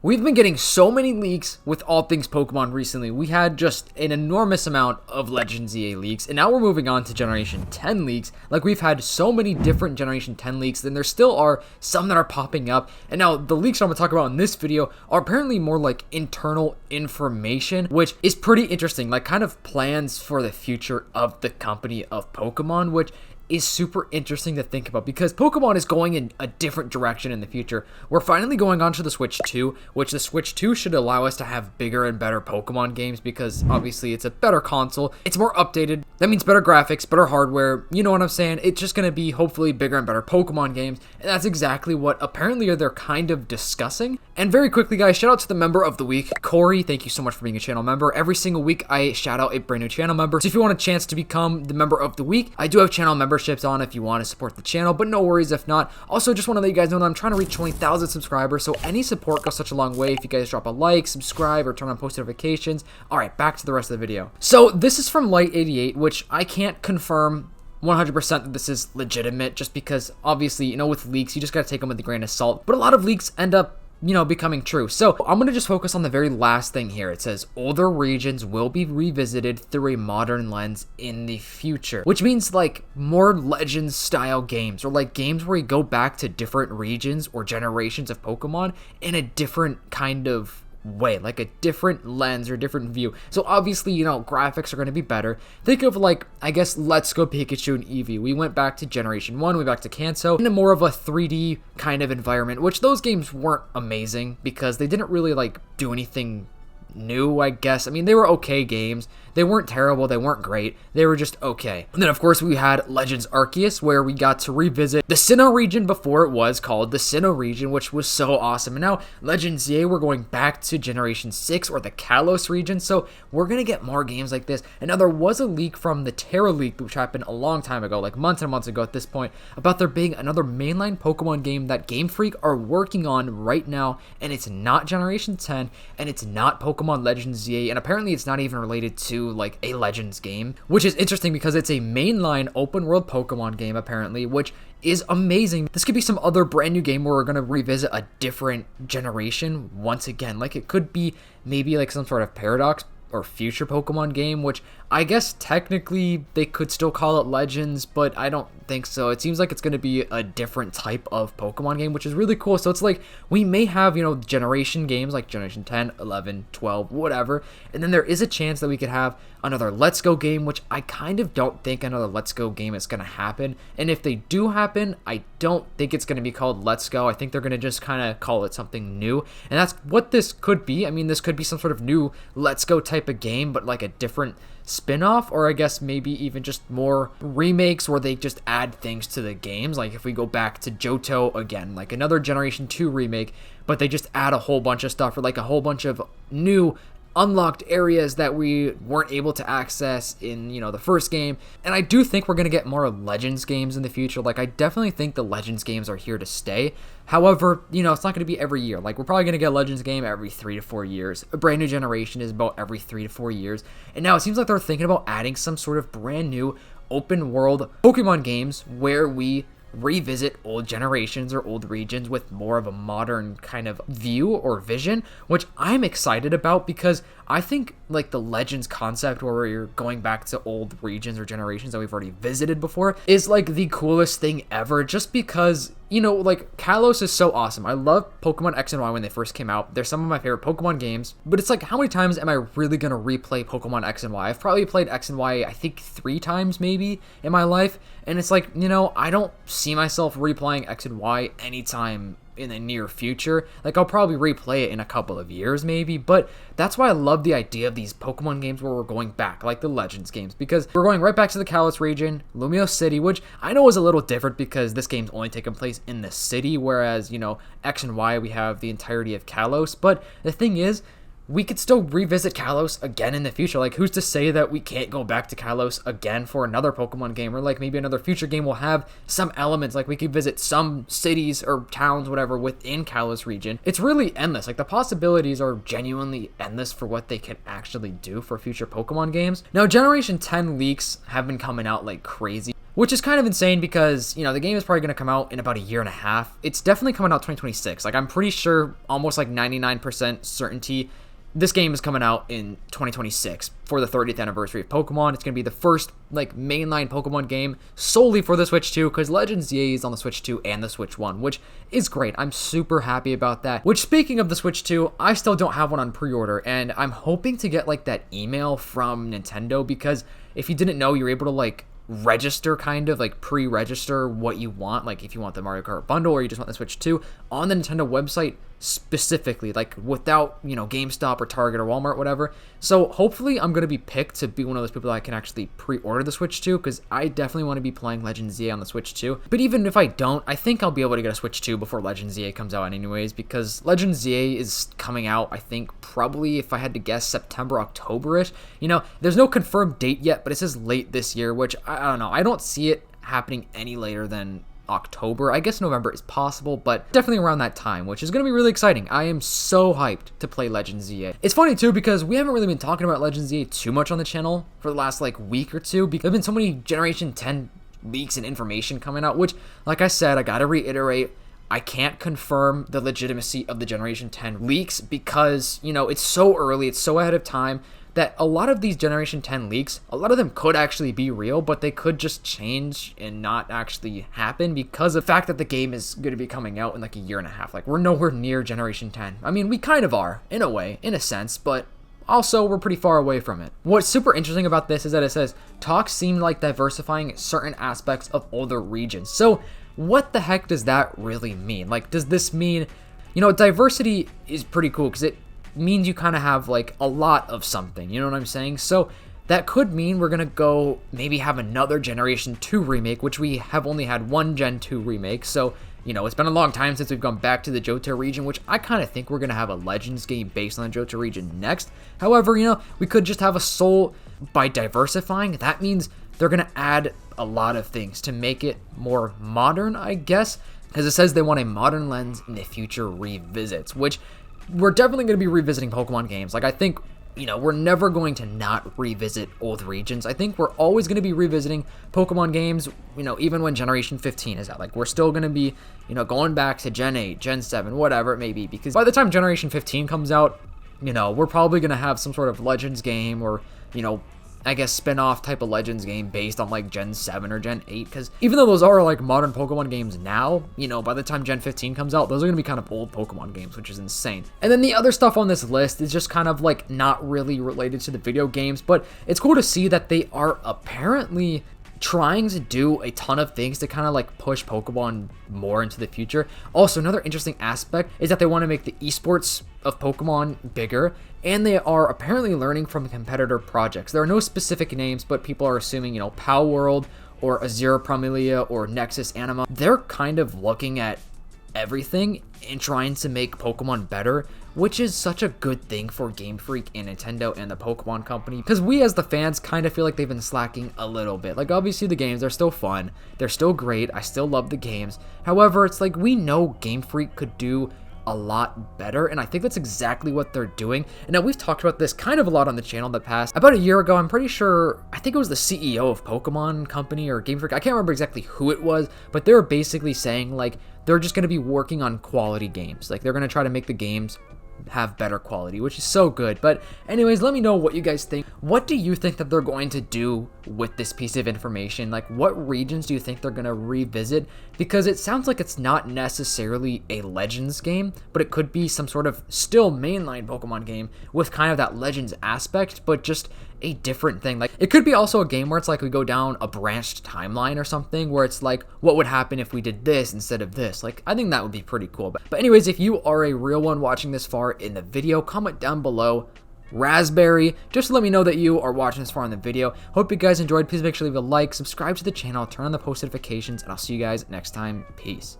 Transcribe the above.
We've been getting so many leaks with all things Pokemon recently. We had just an enormous amount of Legends EA leaks, and now we're moving on to Generation 10 leaks. Like, we've had so many different Generation 10 leaks, and there still are some that are popping up. And now, the leaks I'm going to talk about in this video are apparently more like internal information, which is pretty interesting, like kind of plans for the future of the company of Pokemon, which is super interesting to think about because Pokemon is going in a different direction in the future. We're finally going on to the Switch 2, which the Switch 2 should allow us to have bigger and better Pokemon games because obviously it's a better console. It's more updated. That means better graphics, better hardware. You know what I'm saying? It's just going to be hopefully bigger and better Pokemon games. And that's exactly what apparently they're kind of discussing. And very quickly, guys, shout out to the member of the week, Corey. Thank you so much for being a channel member. Every single week, I shout out a brand new channel member. So if you want a chance to become the member of the week, I do have channel memberships on if you want to support the channel, but no worries if not. Also, just want to let you guys know that I'm trying to reach 20,000 subscribers, so any support goes such a long way if you guys drop a like, subscribe, or turn on post notifications. Alright, back to the rest of the video. So this is from Light88, which I can't confirm 100% that this is legitimate, just because obviously, you know, with leaks, you just gotta take them with a grain of salt, but a lot of leaks end up becoming true. So I'm going to just focus on the very last thing here. It says older regions will be revisited through a modern lens in the future, which means like more Legends style games, or like games where you go back to different regions or generations of Pokemon in a different kind of way, like a different lens or different view. So obviously, you know, graphics are going to be better. Think of like, I guess, Let's Go Pikachu and Eevee. We went back to Generation 1, we went back to Kanto, in a more of a 3D kind of environment, which those games weren't amazing because they didn't really like do anything new, I guess. I mean, they were okay games. They weren't terrible, they weren't great, they were just okay. And then of course we had Legends Arceus, where we got to revisit the Sinnoh region before it was called the Sinnoh region, which was so awesome. And now Legends EA, we're going back to Generation 6, or the Kalos region, so we're gonna get more games like this. And now there was a leak from the Terra leak, which happened a long time ago, like months and months ago at this point, about there being another mainline Pokemon game that Game Freak are working on right now, and it's not Generation 10, and it's not Pokemon Legends EA, and apparently it's not even related to like a Legends game, which is interesting because it's a mainline open world Pokemon game apparently, which is amazing. This could be some other brand new game where we're going to revisit a different generation once again. Like, it could be maybe like some sort of Paradox or future Pokemon game, which I guess technically they could still call it Legends, but I don't think so. It seems like it's going to be a different type of Pokemon game, which is really cool. So it's like we may have, you know, generation games like Generation 10, 11, 12, whatever, and then there is a chance that we could have another Let's Go game, which I kind of don't think another Let's Go game is going to happen. And if they do happen, I don't think it's going to be called Let's Go. I think they're going to just kind of call it something new, and that's what this could be. I mean, this could be some sort of new Let's Go type of game, but like a different spin-off, or I guess maybe even just more remakes where they just add things to the games. Like if we go back to Johto again, like another Generation 2 remake, but they just add a whole bunch of stuff, or like a whole bunch of new unlocked areas that we weren't able to access in, you know, the first game. And I do think we're going to get more Legends games in the future. Like, I definitely think the Legends games are here to stay. However, you know, it's not going to be every year. Like, we're probably going to get a Legends game every 3 to 4 years. A brand new generation is about every 3 to 4 years. And now it seems like they're thinking about adding some sort of brand new open world Pokemon games where we revisit old generations or old regions with more of a modern kind of view or vision, which I'm excited about because I think like the Legends concept where you're going back to old regions or generations that we've already visited before is like the coolest thing ever, just because, you know, like Kalos is so awesome. I love Pokemon X and Y when they first came out. They're some of my favorite Pokemon games, but it's like, how many times am I really going to replay Pokemon X and Y? I've probably played X and Y, I think 3 times maybe in my life. And it's like, you know, I don't see myself replaying X and Y anytime in the near future. Like, I'll probably replay it in a couple of years maybe, but that's why I love the idea of these Pokemon games where we're going back, like the Legends games, because we're going right back to the Kalos region, Lumiose City, which I know is a little different because this game's only taking place in the city, whereas, you know, X and Y, we have the entirety of Kalos. But the thing is, we could still revisit Kalos again in the future. Like, who's to say that we can't go back to Kalos again for another Pokemon game, or like maybe another future game will have some elements, like we could visit some cities or towns, whatever, within Kalos region. It's really endless. Like, the possibilities are genuinely endless for what they can actually do for future Pokemon games. Now, Generation 10 leaks have been coming out like crazy, which is kind of insane because, you know, the game is probably going to come out in about a year and a half. It's definitely coming out 2026. Like, I'm pretty sure, almost like 99% certainty, this game is coming out in 2026 for the 30th anniversary of Pokemon. It's going to be the first, like, mainline Pokemon game solely for the Switch 2, because Legends EA is on the Switch 2 and the Switch 1, which is great. I'm super happy about that. Which, speaking of the Switch 2, I still don't have one on pre-order, and I'm hoping to get, like, that email from Nintendo, because if you didn't know, you're able to, like, register, kind of like pre-register what you want, like if you want the Mario Kart bundle or you just want the Switch 2 on the Nintendo website specifically, like without, you know, GameStop or Target or Walmart, whatever. So hopefully I'm going to be picked to be one of those people that can actually pre-order the Switch 2, because I definitely want to be playing Legends ZA on the Switch 2. But even if I don't, I think I'll be able to get a Switch 2 before Legends ZA comes out anyways, because Legends ZA is coming out, I think, probably, if I had to guess, September, October-ish. You know, there's no confirmed date yet, but it says late this year, which I don't know. I don't see it happening any later than October. I guess November is possible, but definitely around that time, which is going to be really exciting. I am so hyped to play Legends ZA. It's funny too, because we haven't really been talking about Legends ZA too much on the channel for the last like week or two, because there have been so many Generation 10 leaks and information coming out, which, like I said, I gotta reiterate, I can't confirm the legitimacy of the Generation 10 leaks because, you know, it's so early, it's so ahead of time, that a lot of these Generation 10 leaks, a lot of them could actually be real, but they could just change and not actually happen because of the fact that the game is going to be coming out in like a year and a half. Like, we're nowhere near Generation 10. I mean, we kind of are, in a way, in a sense, but also we're pretty far away from it. What's super interesting about this is that it says, talks seem like diversifying certain aspects of older regions. So what the heck does that really mean? Like, does this mean, you know, diversity is pretty cool because it means you kind of have like a lot of something, you know what I'm saying? So that could mean we're gonna go maybe have another Generation 2 remake, which we have only had one Gen 2 remake. So, you know, it's been a long time since we've gone back to the Johto region, which I kind of think we're gonna have a Legends game based on the Johto region next. However, you know, we could just have a Soul. By diversifying, that means they're gonna add a lot of things to make it more modern, I guess, because it says they want a modern lens in the future revisits, which we're definitely going to be revisiting Pokemon games. Like, I think, you know, we're never going to not revisit old regions. I think we're always going to be revisiting Pokemon games, you know, even when Generation 15 is out. Like, we're still going to be, you know, going back to Gen 8, Gen 7, whatever it may be, because by the time Generation 15 comes out, you know, we're probably going to have some sort of Legends game or, you know, I guess spin-off type of Legends game based on like Gen 7 or Gen 8, because even though those are like modern Pokemon games now, you know, by the time Gen 15 comes out, those are going to be kind of old Pokemon games, which is insane. And then the other stuff on this list is just kind of like not really related to the video games, but it's cool to see that they are apparently trying to do a ton of things to kind of like push Pokemon more into the future. Also, another interesting aspect is that they want to make the esports of Pokemon bigger, and they are apparently learning from competitor projects. There are no specific names, but people are assuming, you know, Pal World or Azure Promilia or Nexus Anima. They're kind of looking at everything and trying to make Pokemon better, which is such a good thing for Game Freak and Nintendo and the Pokemon Company, because we as the fans kind of feel like they've been slacking a little bit. Like, obviously the games are still fun, they're still great, I still love the games. However, it's like we know Game Freak could do a lot better, and I think that's exactly what they're doing. And now we've talked about this kind of a lot on the channel in the past. About a year ago, I'm pretty sure, I think it was the CEO of Pokemon Company or Game Freak, I can't remember exactly who it was, but they were basically saying like they're just going to be working on quality games. Like, they're going to try to make the games have better quality, which is so good. But anyways, let me know what you guys think. What do you think that they're going to do with this piece of information? Like, what regions do you think they're going to revisit? Because it sounds like it's not necessarily a Legends game, but it could be some sort of still mainline Pokemon game with kind of that Legends aspect, but just a different thing. Like, it could be also a game where it's like we go down a branched timeline or something, where it's like, what would happen if we did this instead of this? Like, I think that would be pretty cool. But anyways, if you are a real one watching this far in the video, comment down below Raspberry, just to let me know that you are watching this far in the video. Hope you guys enjoyed. Please make sure to leave a like, subscribe to the channel, turn on the post notifications, and I'll see you guys next time. Peace.